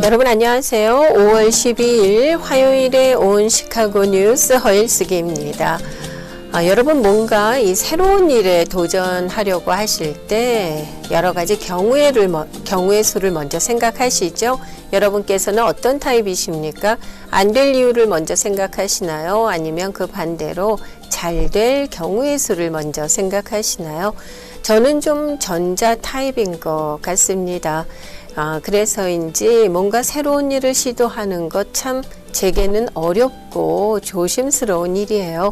여러분 안녕하세요. 5월 12일 화요일에 온 시카고 뉴스 허일쓰기입니다. 여러분 뭔가 이 새로운 일에 도전하려고 하실 때 여러 가지 경우의 수를 먼저 생각하시죠. 여러분께서는 어떤 타입이십니까? 안 될 이유를 먼저 생각하시나요? 아니면 그 반대로 잘 될 경우의 수를 먼저 생각하시나요? 저는 좀 전자 타입인 것 같습니다. 그래서인지 뭔가 새로운 일을 시도하는 것 참 제게는 어렵고 조심스러운 일이에요.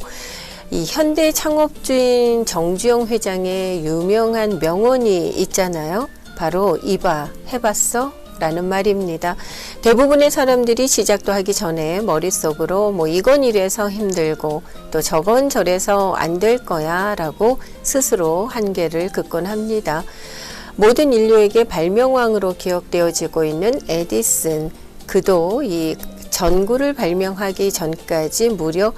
이 현대 창업주인 정주영 회장의 유명한 명언이 있잖아요. 바로 이봐, 해봤어? 라는 말입니다. 대부분의 사람들이 시작도 하기 전에 머릿속으로 이건 이래서 힘들고 또 저건 저래서 안 될 거야 라고 스스로 한계를 긋곤 합니다. 모든 인류에게 발명왕으로 기억되어지고 있는 에디슨, 그도 이 전구를 발명하기 전까지 무려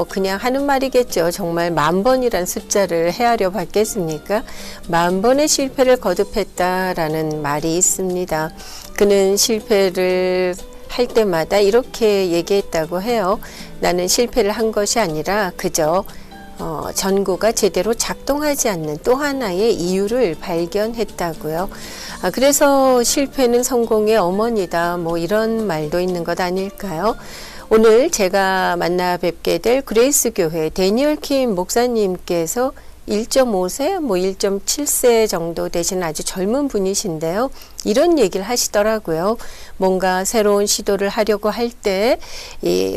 그냥 하는 말이겠죠. 정말 10,000번이란 숫자를 헤아려 봤겠습니까? 10,000번의 실패를 거듭했다라는 말이 있습니다. 그는 실패를 할 때마다 이렇게 얘기했다고 해요. 나는 실패를 한 것이 아니라 그저 전구가 제대로 작동하지 않는 또 하나의 이유를 발견했다고요. 그래서 실패는 성공의 어머니다. 이런 말도 있는 것 아닐까요? 오늘 제가 만나 뵙게 될 그레이스 교회 데니얼 킴 목사님께서 1.5세, 1.7세 정도 되시는 아주 젊은 분이신데요. 이런 얘기를 하시더라고요. 뭔가 새로운 시도를 하려고 할 때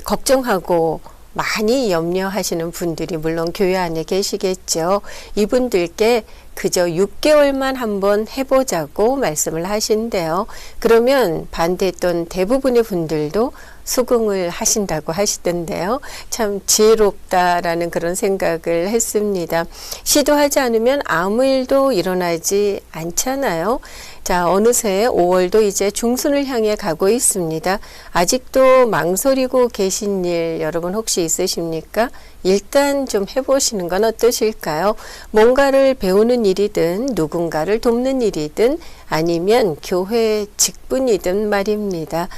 걱정하고 많이 염려하시는 분들이 물론 교회 안에 계시겠죠. 이분들께 그저 6개월만 한번 해보자고 말씀을 하신대요. 그러면 반대했던 대부분의 분들도 수긍을 하신다고 하시던데요. 참 지혜롭다라는 그런 생각을 했습니다. 시도하지 않으면 아무 일도 일어나지 않잖아요. 자, 어느새 5월도 이제 중순을 향해 가고 있습니다. 아직도 망설이고 계신 일 여러분 혹시 있으십니까? 일단 좀 해보시는 건 어떠실까요? 뭔가를 배우는 일이든 누군가를 돕는 일이든 아니면 교회 직분이든 말입니다.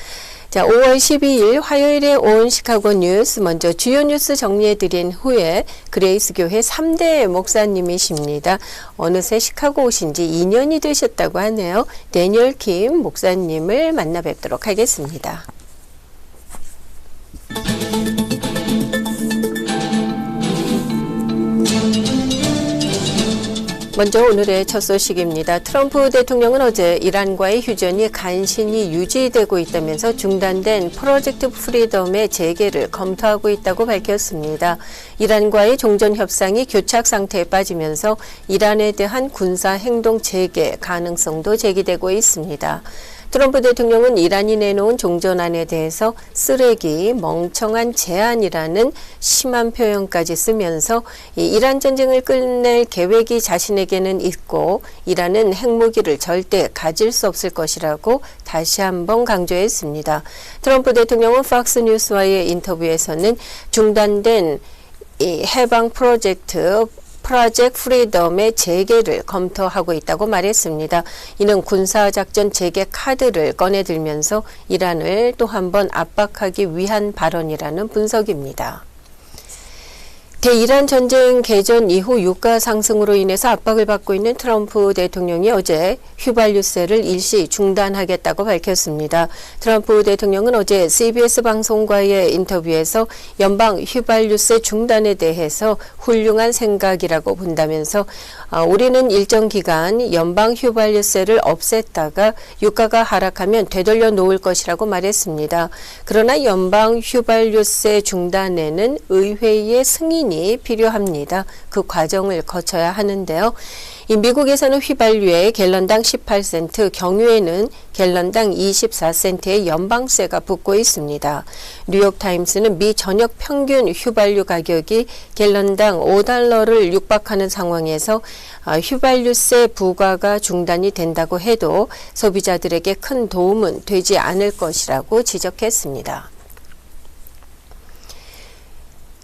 자, 5월 12일 화요일에 온 시카고 뉴스 먼저 주요 뉴스 정리해드린 후에 그레이스 교회 3대 목사님이십니다. 어느새 시카고 오신 지 2년이 되셨다고 하네요. 데니얼 킴 목사님을 만나 뵙도록 하겠습니다. 먼저 오늘의 첫 소식입니다. 트럼프 대통령은 어제 이란과의 휴전이 간신히 유지되고 있다면서 중단된 프로젝트 프리덤의 재개를 검토하고 있다고 밝혔습니다. 이란과의 종전 협상이 교착 상태에 빠지면서 이란에 대한 군사 행동 재개 가능성도 제기되고 있습니다. 트럼프 대통령은 이란이 내놓은 종전안에 대해서 쓰레기, 멍청한 제안이라는 심한 표현까지 쓰면서 이란 전쟁을 끝낼 계획이 자신에게는 있고 이란은 핵무기를 절대 가질 수 없을 것이라고 다시 한번 강조했습니다. 트럼프 대통령은 팍스뉴스와의 인터뷰에서는 중단된 이 해방 프로젝트 프리덤의 재개를 검토하고 있다고 말했습니다. 이는 군사작전 재개 카드를 꺼내들면서 이란을 또 한 번 압박하기 위한 발언이라는 분석입니다. 대이란 전쟁 개전 이후 유가 상승으로 인해서 압박을 받고 있는 트럼프 대통령이 어제 휘발유세를 일시 중단하겠다고 밝혔습니다. 트럼프 대통령은 어제 CBS 방송과의 인터뷰에서 연방 휘발유세 중단에 대해서 훌륭한 생각이라고 본다면서 우리는 일정 기간 연방 휘발유세를 없앴다가 유가가 하락하면 되돌려 놓을 것이라고 말했습니다. 그러나 연방 휘발유세 중단에는 의회의 승인이 필요합니다. 그 과정을 거쳐야 하는데요. 이 미국에서는 휘발유에 갤런당 18센트, 경유에는 갤런당 24센트의 연방세가 붙고 있습니다. 뉴욕타임스는 미 전역 평균 휘발유 가격이 갤런당 $5를 육박하는 상황에서 휘발유세 부과가 중단이 된다고 해도 소비자들에게 큰 도움은 되지 않을 것이라고 지적했습니다.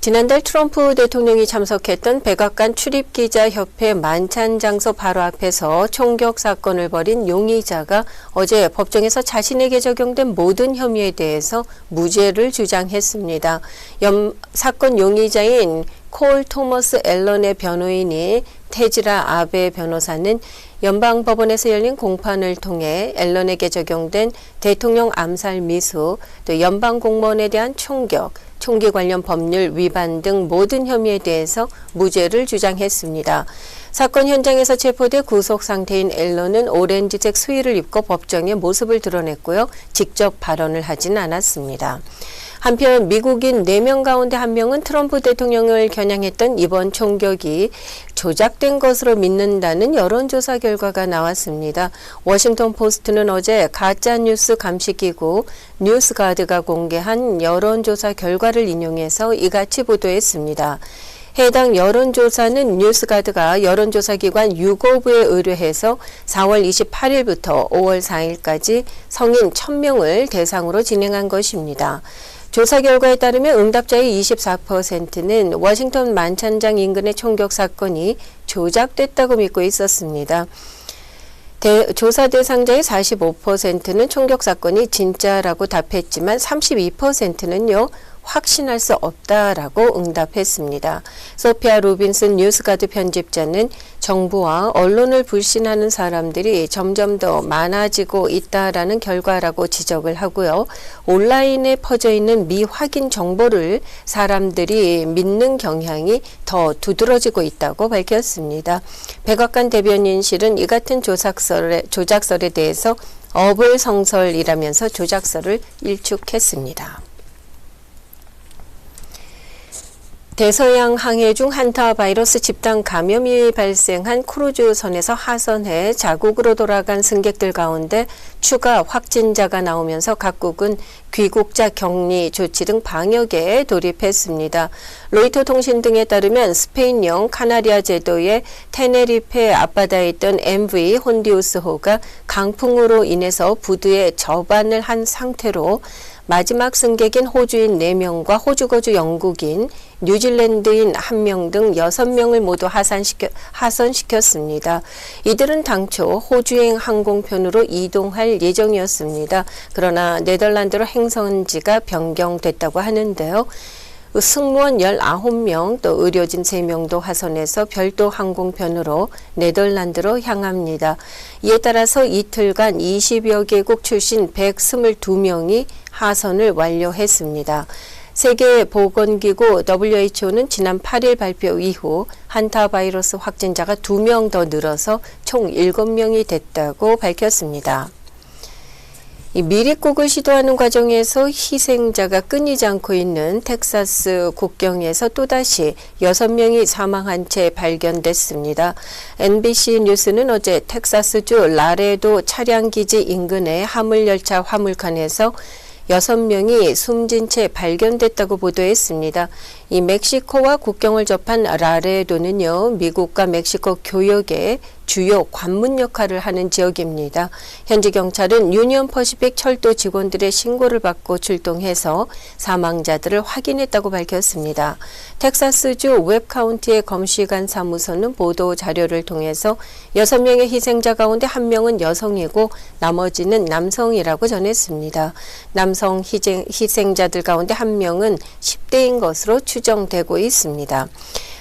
지난달 트럼프 대통령이 참석했던 백악관 출입기자협회 만찬 장소 바로 앞에서 총격 사건을 벌인 용의자가 어제 법정에서 자신에게 적용된 모든 혐의에 대해서 무죄를 주장했습니다. 사건 용의자인 콜 토머스 앨런의 변호인이 테즈라 아베 변호사는 연방법원에서 열린 공판을 통해 앨런에게 적용된 대통령 암살 미수, 또 연방 공무원에 대한 총격, 총기 관련 법률 위반 등 모든 혐의에 대해서 무죄를 주장했습니다. 사건 현장에서 체포돼 구속 상태인 앨런은 오렌지색 수의를 입고 법정에 모습을 드러냈고요. 직접 발언을 하진 않았습니다. 한편 미국인 4명 가운데 1명은 트럼프 대통령을 겨냥했던 이번 총격이 조작된 것으로 믿는다는 여론조사 결과가 나왔습니다. 워싱턴 포스트는 어제 가짜뉴스 감시기구 뉴스가드가 공개한 여론조사 결과를 인용해서 이같이 보도했습니다. 해당 여론조사는 뉴스가드가 여론조사기관 유고부에 의뢰해서 4월 28일부터 5월 4일까지 성인 1000명을 대상으로 진행한 것입니다. 조사 결과에 따르면 응답자의 24%는 워싱턴 만찬장 인근의 총격 사건이 조작됐다고 믿고 있었습니다. 조사 대상자의 45%는 총격 사건이 진짜라고 답했지만 32%는요. 확신할 수 없다라고 응답했습니다. 소피아 로빈슨 뉴스가드 편집자는 정부와 언론을 불신하는 사람들이 점점 더 많아지고 있다라는 결과라고 지적을 하고요. 온라인에 퍼져 있는 미확인 정보를 사람들이 믿는 경향이 더 두드러지고 있다고 밝혔습니다. 백악관 대변인실은 이 같은 조작설에 대해서 어불성설이라면서 조작설을 일축했습니다. 대서양 항해 중 한타 바이러스 집단 감염이 발생한 크루즈선에서 하선해 자국으로 돌아간 승객들 가운데 추가 확진자가 나오면서 각국은 귀국자 격리 조치 등 방역에 돌입했습니다. 로이터 통신 등에 따르면 스페인령 카나리아 제도의 테네리페 앞바다에 있던 MV 혼디우스호가 강풍으로 인해서 부두에 저반을 한 상태로 마지막 승객인 호주인 4명과 호주 거주 영국인, 뉴질랜드인 1명 등 6명을 모두 하선시켰습니다. 이들은 당초 호주행 항공편으로 이동할 예정이었습니다. 그러나 네덜란드로 행선지가 변경됐다고 하는데요. 승무원 19명, 또 의료진 3명도 하선해서 별도 항공편으로 네덜란드로 향합니다. 이에 따라서 이틀간 20여 개국 출신 122명이 하선을 완료했습니다. 세계보건기구 WHO는 지난 8일 발표 이후 한타 바이러스 확진자가 2명 더 늘어서 총 7명이 됐다고 밝혔습니다. 미립국을 시도하는 과정에서 희생자가 끊이지 않고 있는 텍사스 국경에서 또다시 6명이 사망한 채 발견됐습니다. NBC 뉴스는 어제 텍사스주 라레도 차량기지 인근의 화물열차 화물칸에서 6명이 숨진 채 발견됐다고 보도했습니다. 이 멕시코와 국경을 접한 라레도는요, 미국과 멕시코 교역의 주요 관문 역할을 하는 지역입니다. 현지 경찰은 유니언 퍼시픽 철도 직원들의 신고를 받고 출동해서 사망자들을 확인했다고 밝혔습니다. 텍사스주 웹 카운티의 검시관 사무소는 보도 자료를 통해서 6명의 희생자 가운데 1명은 여성이고 나머지는 남성이라고 전했습니다. 남성 희생자들 가운데 1명은 10대인 것으로 추정되고 있습니다.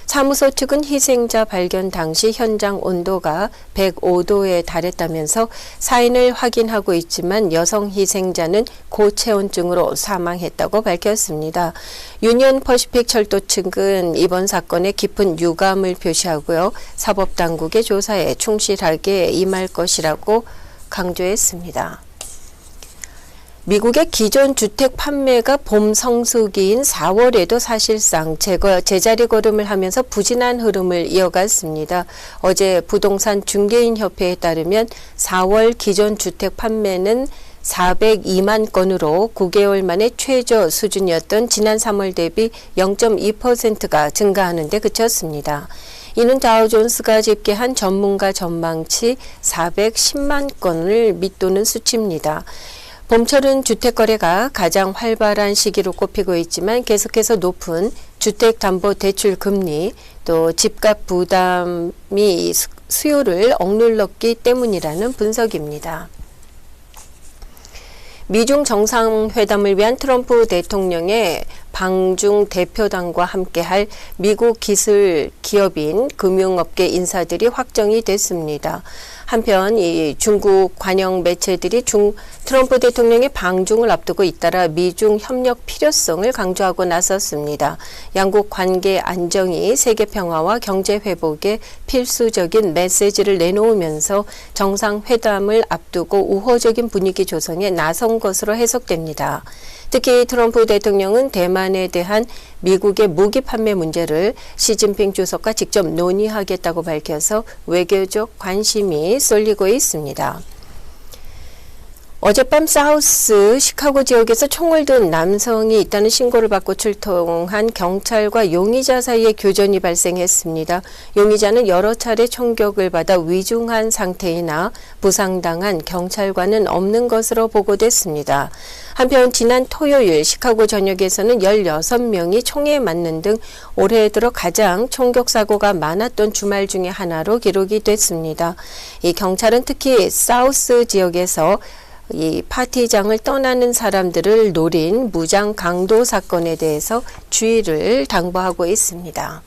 사무소 측은 희생자 발견 당시 현장 온도가 105도에 달했다면서 사인을 확인하고 있지만 여성 희생자는 고체온증으로 사망했다고 밝혔습니다. 유니언 퍼시픽 철도 측은 이번 사건에 깊은 유감을 표시하고요. 사법당국의 조사에 충실하게 임할 것이라고 강조했습니다. 미국의 기존 주택 판매가 봄 성수기인 4월에도 사실상 제자리 걸음을 하면서 부진한 흐름을 이어갔습니다. 어제 부동산 중개인 협회에 따르면 4월 기존 주택 판매는 402만 건으로 9개월 만에 최저 수준이었던 지난 3월 대비 0.2%가 증가하는 데 그쳤습니다. 이는 다우존스가 집계한 전문가 전망치 410만 건을 밑도는 수치입니다. 봄철은 주택거래가 가장 활발한 시기로 꼽히고 있지만 계속해서 높은 주택담보대출 금리 또 집값 부담이 수요를 억눌렀기 때문이라는 분석입니다. 미중 정상회담을 위한 트럼프 대통령의 방중 대표단과 함께할 미국 기술 기업인 금융업계 인사들이 확정이 됐습니다. 한편 이 중국 관영 매체들이 트럼프 대통령의 방중을 앞두고 잇따라 미중 협력 필요성을 강조하고 나섰습니다. 양국 관계 안정이 세계 평화와 경제 회복에 필수적인 메시지를 내놓으면서 정상회담을 앞두고 우호적인 분위기 조성에 나선 것으로 해석됩니다. 특히 트럼프 대통령은 대만에 대한 미국의 무기 판매 문제를 시진핑 주석과 직접 논의하겠다고 밝혀서 외교적 관심이 쏠리고 있습니다. 어젯밤 사우스 시카고 지역에서 총을 든 남성이 있다는 신고를 받고 출동한 경찰과 용의자 사이에 교전이 발생했습니다. 용의자는 여러 차례 총격을 받아 위중한 상태이나 부상당한 경찰관은 없는 것으로 보고됐습니다. 한편 지난 토요일 시카고 전역에서는 16명이 총에 맞는 등 올해 들어 가장 총격 사고가 많았던 주말 중에 하나로 기록이 됐습니다. 이 경찰은 특히 사우스 지역에서 이 파티장을 떠나는 사람들을 노린 무장 강도 사건에 대해서 주의를 당부하고 있습니다.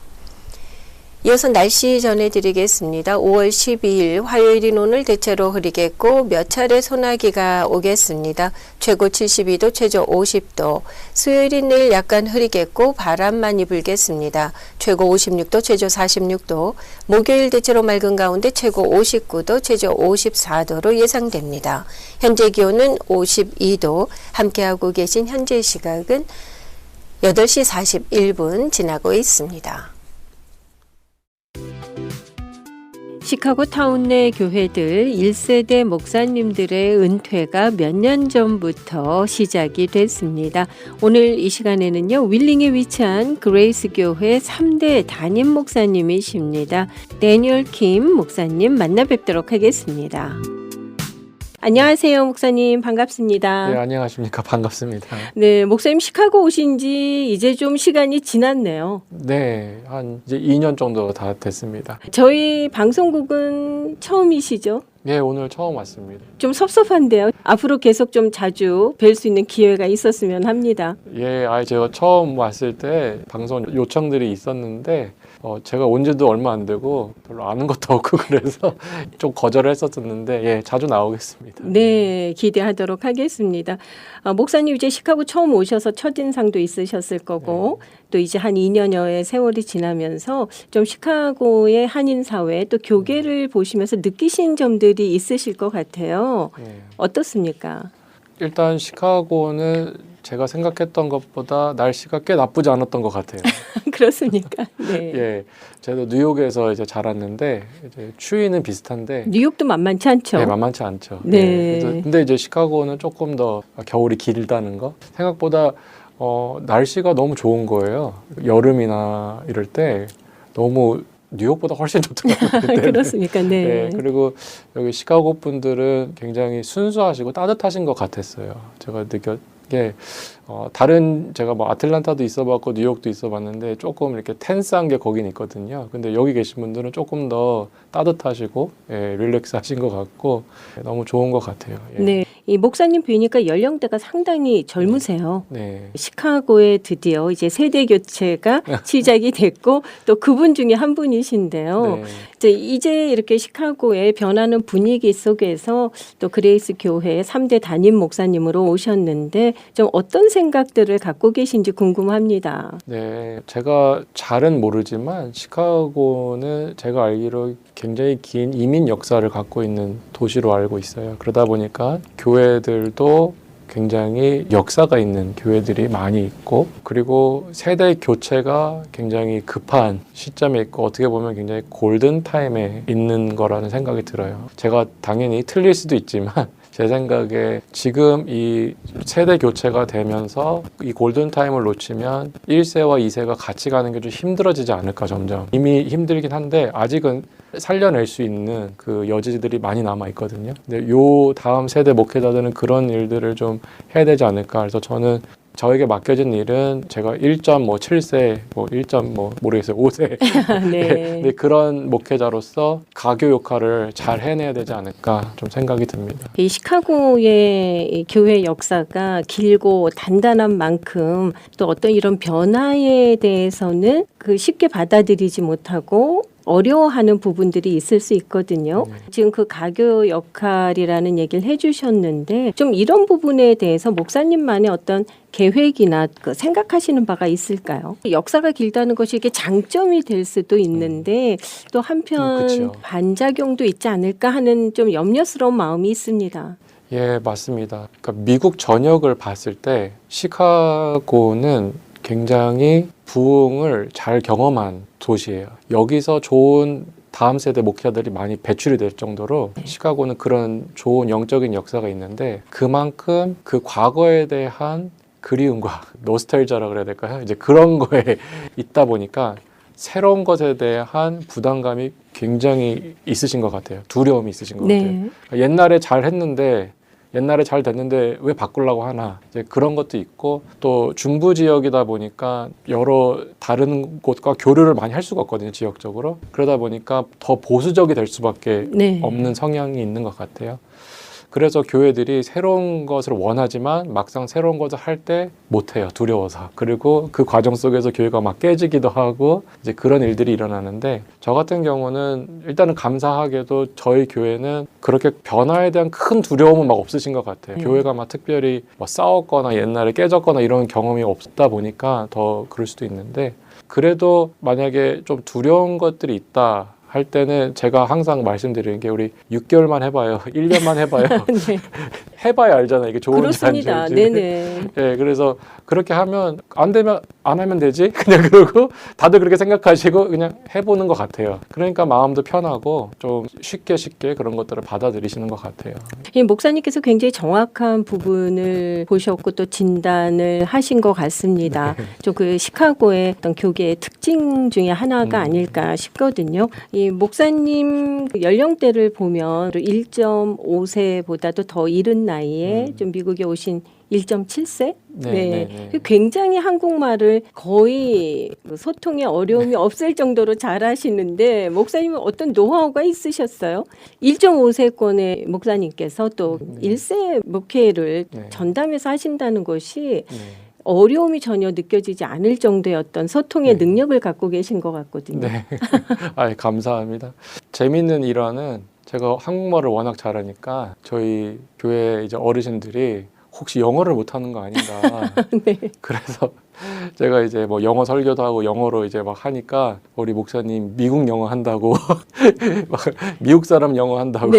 이어서 날씨 전해드리겠습니다. 5월 12일 화요일인 오늘 대체로 흐리겠고 몇 차례 소나기가 오겠습니다. 최고 72도, 최저 50도. 수요일인 내일 약간 흐리겠고 바람 많이 불겠습니다. 최고 56도, 최저 46도. 목요일 대체로 맑은 가운데 최고 59도, 최저 54도로 예상됩니다. 현재 기온은 52도. 함께하고 계신 현재 시각은 8시 41분 지나고 있습니다. 시카고 타운 내 교회들 1세대 목사님들의 은퇴가 몇 년 전부터 시작이 됐습니다. 오늘 이 시간에는요, 윌링에 위치한 그레이스 교회 3대 담임 목사님이십니다. 데니얼 킴 목사님 만나 뵙도록 하겠습니다. 안녕하세요, 목사님. 반갑습니다. 네, 안녕하십니까. 반갑습니다. 네, 목사님 시카고 오신 지 이제 좀 시간이 지났네요. 네, 한 이제 2년 정도 다 됐습니다. 저희 방송국은 처음이시죠? 네, 오늘 처음 왔습니다. 좀 섭섭한데요. 앞으로 계속 좀 자주 뵐 수 있는 기회가 있었으면 합니다. 예, 제가 처음 왔을 때 방송 요청들이 있었는데 제가 온 지도 얼마 안 되고 별로 아는 것도 없고 그래서 좀 거절을 했었는데 예, 자주 나오겠습니다. 네, 기대하도록 하겠습니다. 목사님 이제 시카고 처음 오셔서 첫인상도 있으셨을 거고 또 이제 한 2년여의 세월이 지나면서 좀 시카고의 한인사회 또 교계를 보시면서 느끼신 점들이 있으실 것 같아요. 어떻습니까? 일단 시카고는 제가 생각했던 것보다 날씨가 꽤 나쁘지 않았던 것 같아요. 그렇습니까? 네. 예, 저도 뉴욕에서 이제 자랐는데 이제 추위는 비슷한데 뉴욕도 만만치 않죠. 네, 만만치 않죠. 네. 예, 근데 이제 시카고는 조금 더 겨울이 길다는 거. 생각보다 날씨가 너무 좋은 거예요. 여름이나 이럴 때 너무 뉴욕보다 훨씬 좋더라고요. 그렇습니까? 네. 네. 그리고 여기 시카고 분들은 굉장히 순수하시고 따뜻하신 것 같았어요. 제가 느꼈게 다른 제가 뭐 아틀란타도 있어봤고 뉴욕도 있어봤는데 조금 이렇게 텐스한 게 거긴 있거든요. 근데 여기 계신 분들은 조금 더 따뜻하시고 릴렉스하신 것 같고 너무 좋은 것 같아요. 예. 네. 이 목사님 뵈니까 연령대가 상당히 젊으세요. 네. 시카고에 드디어 이제 세대 교체가 시작이 됐고 또 그분 중에 한 분이신데요. 네. 이제 이렇게 시카고의 변하는 분위기 속에서 또 그레이스 교회 3대 담임 목사님으로 오셨는데 좀 어떤 생각들을 갖고 계신지 궁금합니다. 네, 제가 잘은 모르지만 시카고는 제가 알기로 굉장히 긴 이민 역사를 갖고 있는 도시로 알고 있어요. 그러다 보니까 교회들도 굉장히 역사가 있는 교회들이 많이 있고 그리고 세대 교체가 굉장히 급한 시점에 있고 어떻게 보면 굉장히 골든 타임에 있는 거라는 생각이 들어요. 제가 당연히 틀릴 수도 있지만 제 생각에 지금 이 세대 교체가 되면서 이 골든타임을 놓치면 1세와 2세가 같이 가는 게 좀 힘들어지지 않을까 점점. 이미 힘들긴 한데 아직은 살려낼 수 있는 그 여지들이 많이 남아 있거든요. 근데 요 다음 세대 목회자들은 그런 일들을 좀 해야 되지 않을까. 그래서 저는 저에게 맡겨진 일은 제가 1.7세, 5세 네. 네, 그런 목회자로서 가교 역할을 잘 해내야 되지 않을까 좀 생각이 듭니다. 이 시카고의 이 교회 역사가 길고 단단한 만큼 또 어떤 이런 변화에 대해서는 그 쉽게 받아들이지 못하고 어려워하는 부분들이 있을 수 있거든요. 지금 그 가교 역할이라는 얘기를 해주셨는데 좀 이런 부분에 대해서 목사님만의 어떤 계획이나 그 생각하시는 바가 있을까요? 역사가 길다는 것이 이게 장점이 될 수도 있는데 또 한편 그쵸. 반작용도 있지 않을까 하는 좀 염려스러운 마음이 있습니다. 예, 맞습니다. 그러니까 미국 전역을 봤을 때 시카고는 굉장히 부흥을 잘 경험한 도시예요. 여기서 좋은 다음 세대 목회자들이 많이 배출이 될 정도로 시카고는 그런 좋은 영적인 역사가 있는데 그만큼 그 과거에 대한 그리움과 노스텔자라 그래야 될까요? 이제 그런 거에 있다 보니까 새로운 것에 대한 부담감이 굉장히 있으신 것 같아요. 두려움이 있으신 것 같아요. 옛날에 잘 했는데 옛날에 잘 됐는데 왜 바꾸려고 하나 이제 그런 것도 있고 또 중부 지역이다 보니까 여러 다른 곳과 교류를 많이 할 수가 없거든요. 지역적으로. 그러다 보니까 더 보수적이 될 수밖에 없는 성향이 있는 것 같아요. 그래서 교회들이 새로운 것을 원하지만 막상 새로운 것을 할 때 못해요. 두려워서. 그리고 그 과정 속에서 교회가 막 깨지기도 하고 이제 그런 일들이 일어나는데 저 같은 경우는 일단은 감사하게도 저희 교회는 그렇게 변화에 대한 큰 두려움은 막 없으신 것 같아요. 교회가 막 특별히 뭐 싸웠거나 옛날에 깨졌거나 이런 경험이 없다 보니까 더 그럴 수도 있는데 그래도 만약에 좀 두려운 것들이 있다 할 때는 제가 항상 말씀드리는 게 우리 6개월만 해봐요. 1년만 해봐요. 네. 해봐야 알잖아요. 이게 좋은지 안 그렇습니다. 좋은지. 네네. 네, 그래서 그렇게 하면 안 되면 안 하면 되지. 그냥 그러고 다들 그렇게 생각하시고 그냥 해보는 것 같아요. 그러니까 마음도 편하고 좀 쉽게 그런 것들을 받아들이시는 것 같아요. 이 목사님께서 굉장히 정확한 부분을 보셨고 또 진단을 하신 것 같습니다. 좀 그 시카고의 어떤 교계의 특징 중에 하나가 아닐까 싶거든요. 이 목사님 연령대를 보면 1.5세보다도 더 이른 나이에 좀 미국에 오신 1.7세? 네. 굉장히 한국말을 거의 소통에 어려움이 없을 정도로 잘하시는데 목사님은 어떤 노하우가 있으셨어요? 1.5세권의 목사님께서 또 1세 목회를 전담해서 하신다는 것이 어려움이 전혀 느껴지지 않을 정도의 어떤 소통의 능력을 갖고 계신 것 같거든요. 네. 감사합니다. 재밌는 일화는 제가 한국말을 워낙 잘하니까 저희 교회 이제 어르신들이 혹시 영어를 못하는 거 아닌가. 네. 그래서 제가 이제 뭐 영어 설교도 하고 영어로 이제 막 하니까 우리 목사님 미국 영어 한다고 막 미국 사람 영어 한다고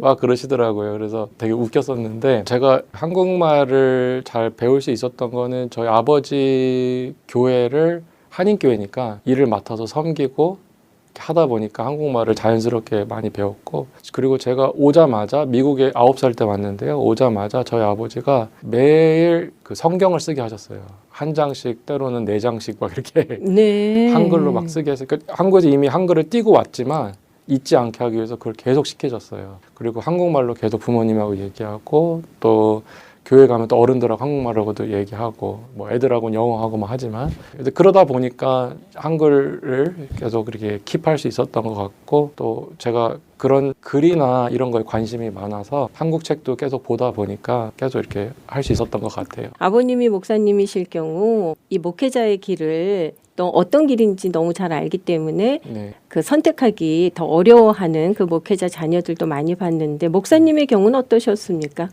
막 그러시더라고요. 그래서 되게 웃겼었는데 제가 한국말을 잘 배울 수 있었던 거는 저희 아버지 교회를 한인교회니까 일을 맡아서 섬기고 하다 보니까 한국말을 자연스럽게 많이 배웠고 그리고 제가 오자마자 미국에 9살 때 왔는데요. 오자마자 저희 아버지가 매일 그 성경을 쓰게 하셨어요. 한 장씩 때로는 4장씩 막 이렇게 한글로 막 쓰게 해서 한국에서 이미 한글을 띄고 왔지만 잊지 않게 하기 위해서 그걸 계속 시켜줬어요. 그리고 한국말로 계속 부모님하고 얘기하고 또 교회 가면 또 어른들하고 한국말하고도 얘기하고 뭐 애들하고는 영어하고 막 하지만 그러다 보니까 한글을 계속 그렇게 킵할 수 있었던 것 같고 또 제가 그런 글이나 이런 거에 관심이 많아서 한국 책도 계속 보다 보니까 계속 이렇게 할 수 있었던 것 같아요. 아버님이 목사님이실 경우 이 목회자의 길을 또 어떤 길인지 너무 잘 알기 때문에 그 선택하기 더 어려워하는 그 목회자 자녀들도 많이 봤는데 목사님의 경우는 어떠셨습니까?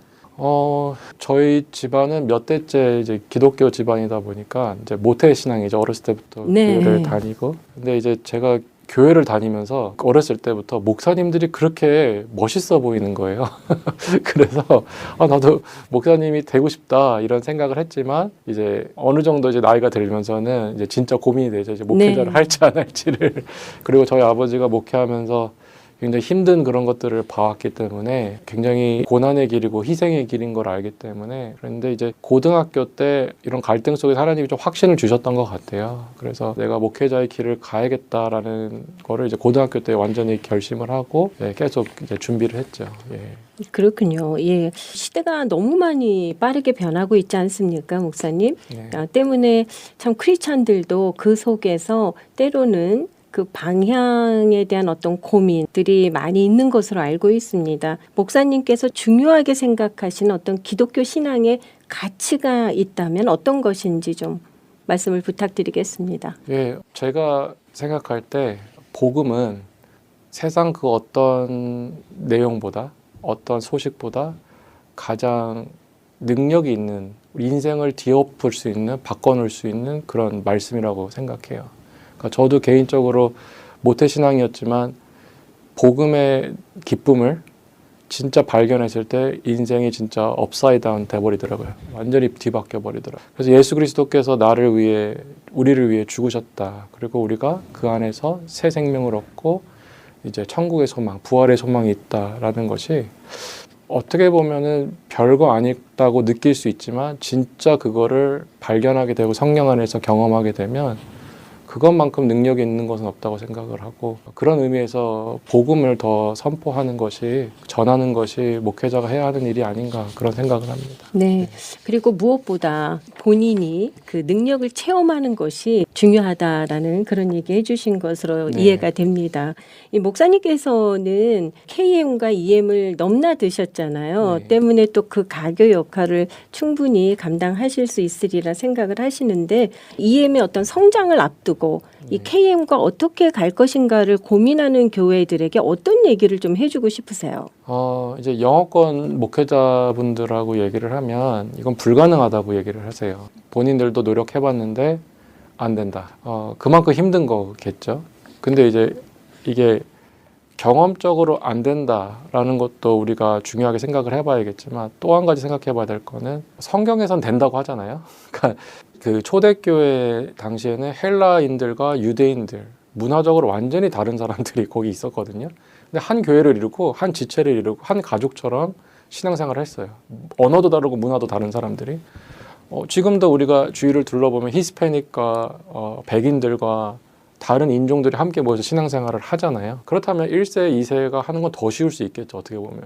저희 집안은 몇 대째 이제 기독교 집안이다 보니까 이제 모태 신앙이죠. 어렸을 때부터 교회를 다니고. 근데 이제 제가 교회를 다니면서 어렸을 때부터 목사님들이 그렇게 멋있어 보이는 거예요. 그래서 나도 목사님이 되고 싶다 이런 생각을 했지만 이제 어느 정도 이제 나이가 들면서는 이제 진짜 고민이 되죠. 이제 목회자를 할지 안 할지를. 그리고 저희 아버지가 목회하면서 굉장히 힘든 그런 것들을 봐왔기 때문에 굉장히 고난의 길이고 희생의 길인 걸 알기 때문에 그런데 이제 고등학교 때 이런 갈등 속에서 하나님이 좀 확신을 주셨던 것 같아요. 그래서 내가 목회자의 길을 가야겠다라는 거를 이제 고등학교 때 완전히 결심을 하고 계속 이제 준비를 했죠. 예. 그렇군요. 예, 시대가 너무 많이 빠르게 변하고 있지 않습니까, 목사님? 네. 때문에 참 크리스찬들도 그 속에서 때로는 그 방향에 대한 어떤 고민들이 많이 있는 것으로 알고 있습니다. 목사님께서 중요하게 생각하시는 어떤 기독교 신앙의 가치가 있다면 어떤 것인지 좀 말씀을 부탁드리겠습니다. 예, 제가 생각할 때 복음은 세상 그 어떤 내용보다 어떤 소식보다 가장 능력이 있는 우리 인생을 뒤엎을 수 있는 바꿔놓을 수 있는 그런 말씀이라고 생각해요. 그러니까 저도 개인적으로 모태신앙이었지만 복음의 기쁨을 진짜 발견했을 때 인생이 진짜 업사이드 다운 돼버리더라고요. 완전히 뒤바뀌어 버리더라고요. 그래서 예수 그리스도께서 나를 위해 우리를 위해 죽으셨다. 그리고 우리가 그 안에서 새 생명을 얻고 이제 천국의 소망, 부활의 소망이 있다라는 것이 어떻게 보면은 별거 아니다고 느낄 수 있지만 진짜 그거를 발견하게 되고 성령 안에서 경험하게 되면 그것만큼 능력이 있는 것은 없다고 생각을 하고 그런 의미에서 복음을 더 선포하는 것이 전하는 것이 목회자가 해야 하는 일이 아닌가 그런 생각을 합니다. 네. 그리고 무엇보다 본인이 그 능력을 체험하는 것이 중요하다라는 그런 얘기 해주신 것으로 네. 이해가 됩니다. 이 목사님께서는 KM과 EM을 넘나드셨잖아요. 네. 때문에 또 그 가교 역할을 충분히 감당하실 수 있으리라 생각을 하시는데 EM의 어떤 성장을 앞두고 이 KM과 어떻게 갈 것인가를 고민하는 교회들에게 어떤 얘기를 좀 해주고 싶으세요? 이제 영어권 목회자분들하고 얘기를 하면 이건 불가능하다고 얘기를 하세요. 본인들도 노력해봤는데 안 된다. 그만큼 힘든 거겠죠. 근데 이제 이게 경험적으로 안 된다라는 것도 우리가 중요하게 생각을 해봐야겠지만 또 한 가지 생각해봐야 될 거는 성경에선 된다고 하잖아요. 그러니까 그 초대교회 당시에는 헬라인들과 유대인들 문화적으로 완전히 다른 사람들이 거기 있었거든요. 근데 한 교회를 이루고 한 지체를 이루고 한 가족처럼 신앙생활을 했어요. 언어도 다르고 문화도 다른 사람들이. 지금도 우리가 주위를 둘러보면 히스패닉과 백인들과 다른 인종들이 함께 모여서 신앙생활을 하잖아요. 그렇다면 1세, 2세가 하는 건 더 쉬울 수 있겠죠. 어떻게 보면.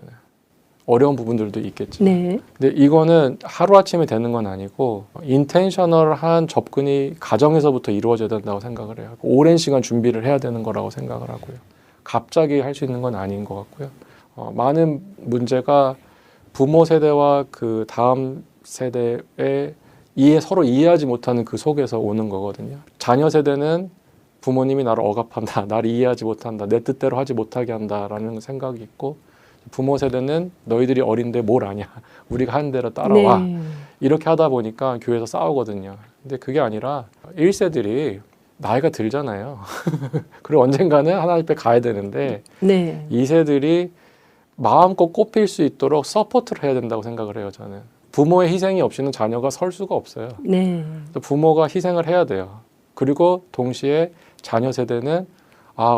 어려운 부분들도 있겠지만. 네. 근데 이거는 하루아침에 되는 건 아니고 인텐셔널한 접근이 가정에서부터 이루어져야 된다고 생각을 해요. 오랜 시간 준비를 해야 되는 거라고 생각을 하고요. 갑자기 할 수 있는 건 아닌 것 같고요. 많은 문제가 부모 세대와 그 다음 세대의 서로 이해하지 못하는 그 속에서 오는 거거든요. 자녀 세대는 부모님이 나를 억압한다, 나를 이해하지 못한다, 내 뜻대로 하지 못하게 한다라는 생각이 있고 부모 세대는 너희들이 어린데 뭘 아냐, 우리가 하는 대로 따라와. 네. 이렇게 하다 보니까 교회에서 싸우거든요. 근데 그게 아니라 1세들이 나이가 들잖아요. 그리고 언젠가는 하나님 앞에 가야 되는데 네. 2세들이 마음껏 꼽힐 수 있도록 서포트를 해야 된다고 생각을 해요. 저는 부모의 희생이 없이는 자녀가 설 수가 없어요. 네. 부모가 희생을 해야 돼요. 그리고 동시에 자녀 세대는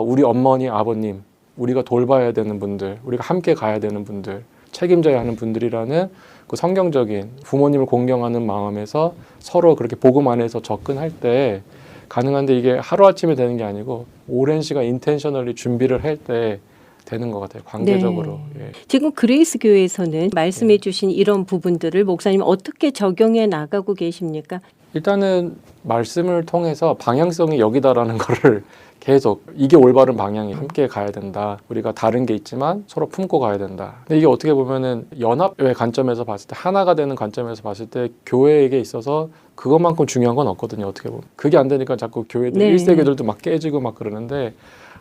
우리 어머니, 아버님, 우리가 돌봐야 되는 분들, 우리가 함께 가야 되는 분들, 책임져야 하는 분들이라는 그 성경적인 부모님을 공경하는 마음에서 서로 그렇게 복음 안에서 접근할 때 가능한데 이게 하루아침에 되는 게 아니고 오랜 시간 인텐셔널리 준비를 할 때 되는 것 같아요. 관계적으로. 네. 예. 지금 그레이스 교회에서는 말씀해 주신 이런 부분들을 목사님 어떻게 적용해 나가고 계십니까? 일단은 말씀을 통해서 방향성이 여기다라는 거를 계속 이게 올바른 방향이 함께 가야 된다. 우리가 다른 게 있지만 서로 품고 가야 된다. 근데 이게 어떻게 보면은 연합의 관점에서 봤을 때 하나가 되는 관점에서 봤을 때 교회에게 있어서 그것만큼 중요한 건 없거든요. 어떻게 보면. 그게 안 되니까 자꾸 교회들 네. 1세교들도 막 깨지고 막 그러는데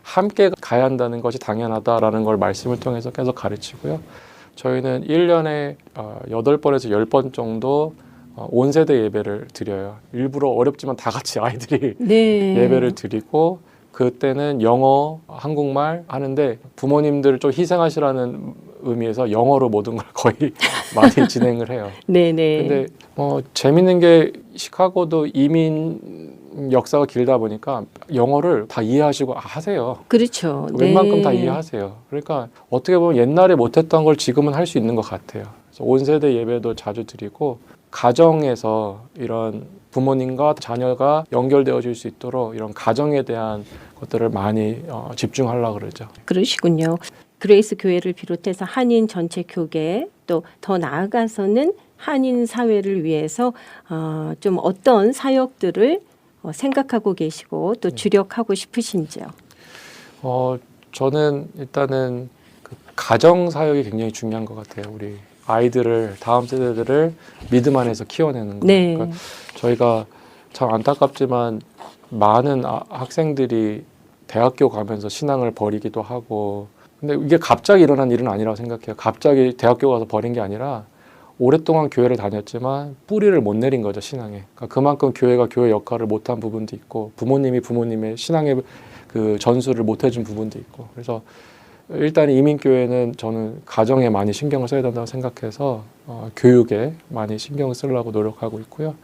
함께 가야 한다는 것이 당연하다라는 걸 말씀을 통해서 계속 가르치고요. 저희는 1년에 8번에서 10번 정도 온 세대 예배를 드려요. 일부러 어렵지만 다 같이 아이들이 네. 예배를 드리고 그때는 영어, 한국말 하는데 부모님들을 좀 희생하시라는 의미에서 영어로 모든 걸 거의 많이 진행을 해요. 네네. 근데 재밌는 게 시카고도 이민 역사가 길다 보니까 영어를 다 이해하시고 하세요. 그렇죠. 웬만큼 다 이해하세요. 그러니까 어떻게 보면 옛날에 못했던 걸 지금은 할 수 있는 것 같아요. 그래서 온 세대 예배도 자주 드리고 가정에서 이런 부모님과 자녀가 연결되어질 수 있도록 이런 가정에 대한 것들을 많이 집중하려고 그러죠. 그러시군요. 그레이스 교회를 비롯해서 한인 전체 교계 또 더 나아가서는 한인 사회를 위해서 좀 어떤 사역들을 생각하고 계시고 또 주력하고 싶으신지요? 저는 일단은 그 가정 사역이 굉장히 중요한 것 같아요. 우리 아이들을 다음 세대들을 믿음 안에서 키워내는 거. 네. 그러니까 저희가 참 안타깝지만 많은 학생들이 대학교 가면서 신앙을 버리기도 하고, 근데 이게 갑자기 일어난 일은 아니라고 생각해요. 갑자기 대학교 가서 버린 게 아니라 오랫동안 교회를 다녔지만 뿌리를 못 내린 거죠, 신앙에. 그러니까 그만큼 교회가 교회 역할을 못한 부분도 있고, 부모님이 부모님의 신앙의 그 전수를 못 해준 부분도 있고. 그래서 일단 이민교회는 저는 가정에 많이 신경을 써야 된다고 생각해서 교육에 많이 신경을 쓰려고 노력하고 있고요.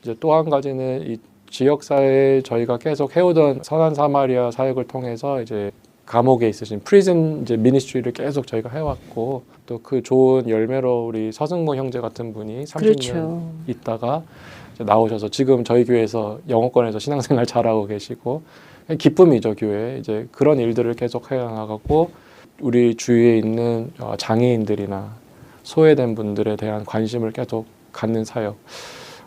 이제 또 한 가지는 이 지역사회에 저희가 계속 해오던 선한 사마리아 사역을 통해서 이제 감옥에 있으신 프리즌 이제 미니스트리를 계속 저희가 해왔고, 또 그 좋은 열매로 우리 서승모 형제 같은 분이 30년 그렇죠. 있다가 이제 나오셔서 지금 저희 교회에서 영어권에서 신앙생활 잘하고 계시고, 기쁨이죠, 교회. 이제 그런 일들을 계속 해나가고, 우리 주위에 있는 장애인들이나 소외된 분들에 대한 관심을 계속 갖는 사역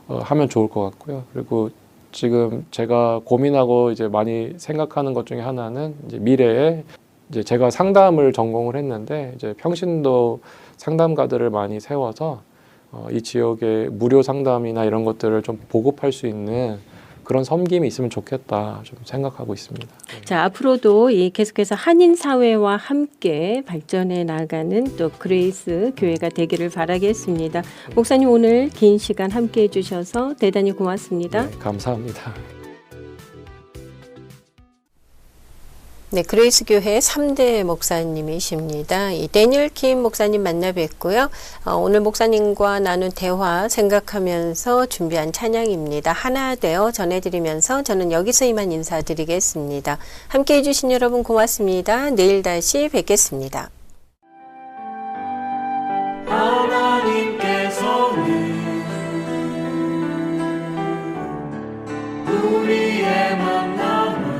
하면 좋을 것 같고요. 그리고 지금 제가 고민하고 이제 많이 생각하는 것 중에 하나는 이제 미래에 이제 제가 상담을 전공을 했는데 이제 평신도 상담가들을 많이 세워서 이 지역의 무료 상담이나 이런 것들을 좀 보급할 수 있는 그런 섬김이 있으면 좋겠다 좀 생각하고 있습니다. 자, 앞으로도 이 계속해서 한인 사회와 함께 발전해 나가는 또 그레이스 교회가 되기를 바라겠습니다. 목사님 오늘 긴 시간 함께 해주셔서 대단히 고맙습니다. 네, 감사합니다. 네, 그레이스 교회 3대 목사님이십니다. 이 데니얼 킴 목사님 만나 뵙고요. 오늘 목사님과 나눈 대화 생각하면서 준비한 찬양입니다. 하나 되어 전해드리면서 저는 여기서 이만 인사드리겠습니다. 함께해 주신 여러분 고맙습니다. 내일 다시 뵙겠습니다. 하나님께서는 우리의 만남을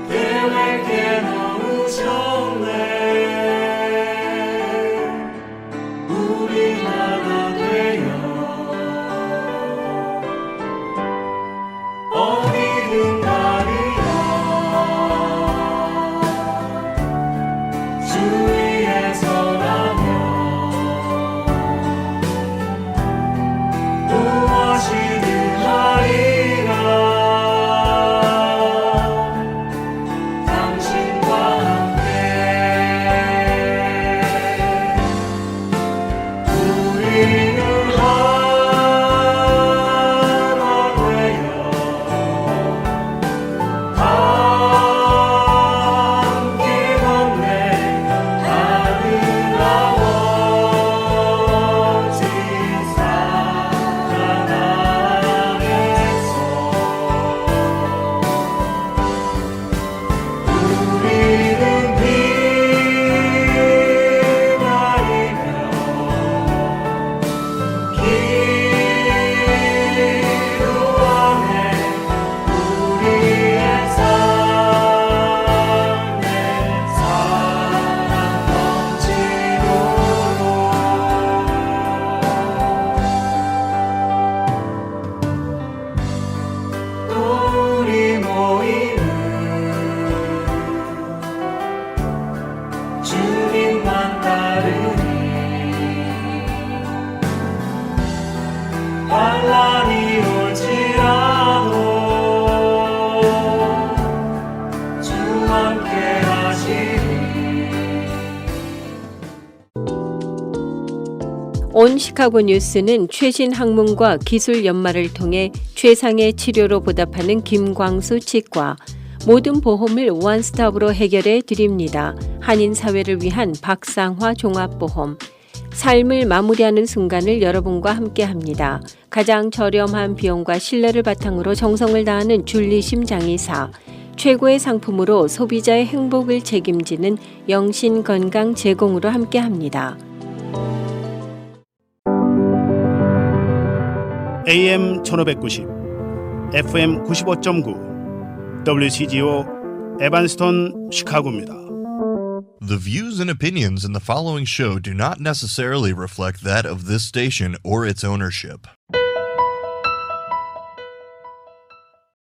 계획해 놓으셨네. 우리 하나 되어 어디든 가리라 주 위에 서라면 무엇이든 하리라. 당신과 함께 우리는 하나 되어 함께 걷네. 하늘 아버지 사랑 안에서 우리는 빛나리며 기도하네. 우리의 삶에 사랑 넘치도록 또 우리 모이는 주님만 따르니 환란이 올지라도 주 함께 하시리. 온 시카고 뉴스는 최신 학문과 기술 연마를 통해 최상의 치료로 보답하는 김광수 치과, 모든 보험을 원스톱으로 해결해 드립니다. 한인 사회를 위한 박상화 종합보험, 삶을 마무리하는 순간을 여러분과 함께합니다. 가장 저렴한 비용과 신뢰를 바탕으로 정성을 다하는 줄리심 장의사, 최고의 상품으로 소비자의 행복을 책임지는 영신 건강 제공으로 함께합니다. AM 1590, FM 95.9, WCGO 에반스톤 시카고입니다. The views and opinions in the following show do not necessarily reflect that of this station or its ownership.